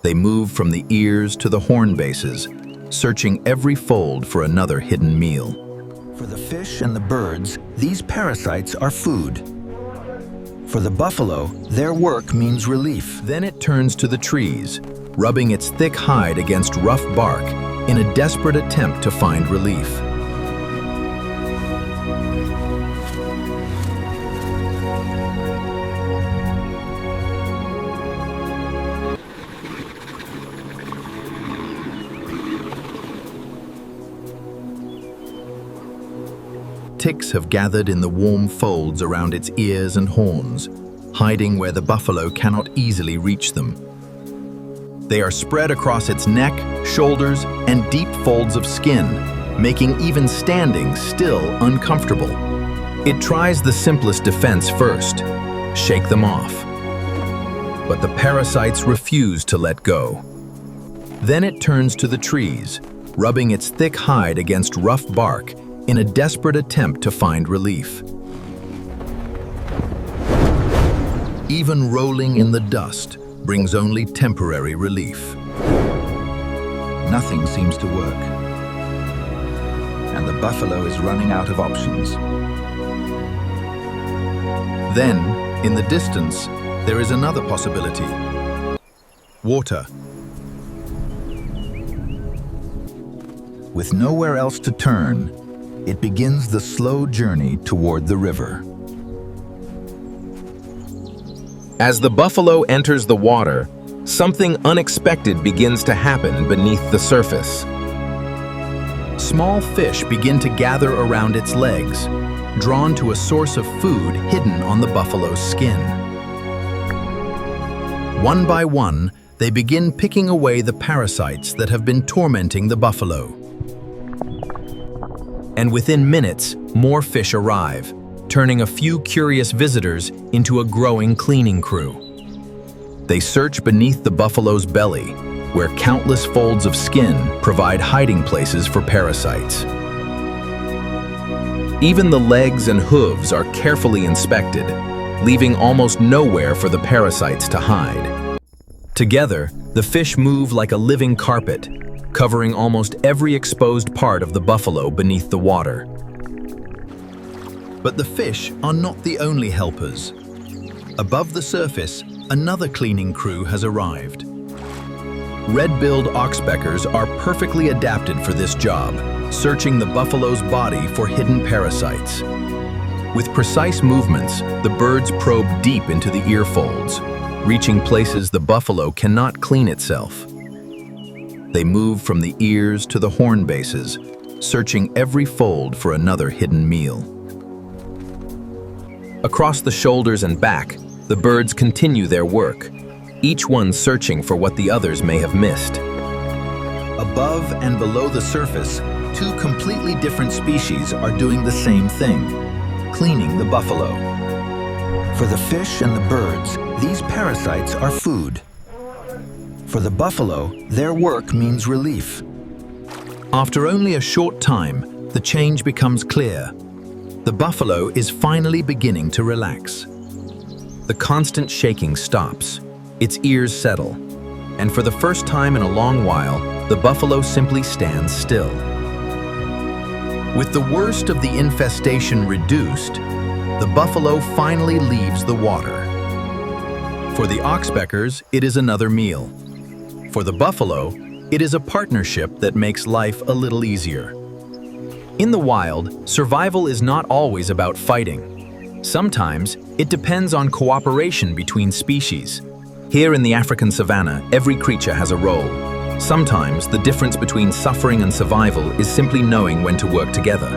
They move from the ears to the horn bases, searching every fold for another hidden meal. For the fish and the birds, these parasites are food. For the buffalo, their work means relief. Then it turns to the trees, rubbing its thick hide against rough bark in a desperate attempt to find relief. Ticks have gathered in the warm folds around its ears and horns, hiding where the buffalo cannot easily reach them. They are spread across its neck, shoulders, and deep folds of skin, making even standing still uncomfortable. It tries the simplest defense first: shake them off. But the parasites refuse to let go. Then it turns to the trees, rubbing its thick hide against rough bark in a desperate attempt to find relief. Even rolling in the dust brings only temporary relief. Nothing seems to work, and the buffalo is running out of options. Then, in the distance, there is another possibility: water. With nowhere else to turn, it begins the slow journey toward the river. As the buffalo enters the water, something unexpected begins to happen beneath the surface. Small fish begin to gather around its legs, drawn to a source of food hidden on the buffalo's skin. One by one, they begin picking away the parasites that have been tormenting the buffalo. And within minutes, more fish arrive, turning a few curious visitors into a growing cleaning crew. They search beneath the buffalo's belly, where countless folds of skin provide hiding places for parasites. Even the legs and hooves are carefully inspected, leaving almost nowhere for the parasites to hide. Together, the fish move like a living carpet, covering almost every exposed part of the buffalo beneath the water. But the fish are not the only helpers. Above the surface, another cleaning crew has arrived. Red-billed Oxpeckers are perfectly adapted for this job, searching the buffalo's body for hidden parasites. With precise movements, the birds probe deep into the ear folds, reaching places the buffalo cannot clean itself. They move from the ears to the horn bases, searching every fold for another hidden meal. Across the shoulders and back, the birds continue their work, each one searching for what the others may have missed. Above and below the surface, two completely different species are doing the same thing: cleaning the buffalo. For the fish and the birds, these parasites are food. For the buffalo, their work means relief. After only a short time, the change becomes clear. The buffalo is finally beginning to relax. The constant shaking stops, its ears settle, and for the first time in a long while, the buffalo simply stands still. With the worst of the infestation reduced, the buffalo finally leaves the water. For the Oxpeckers, it is another meal. For the buffalo, it is a partnership that makes life a little easier. In the wild, survival is not always about fighting. Sometimes, it depends on cooperation between species. Here in the African savanna, every creature has a role. Sometimes, the difference between suffering and survival is simply knowing when to work together.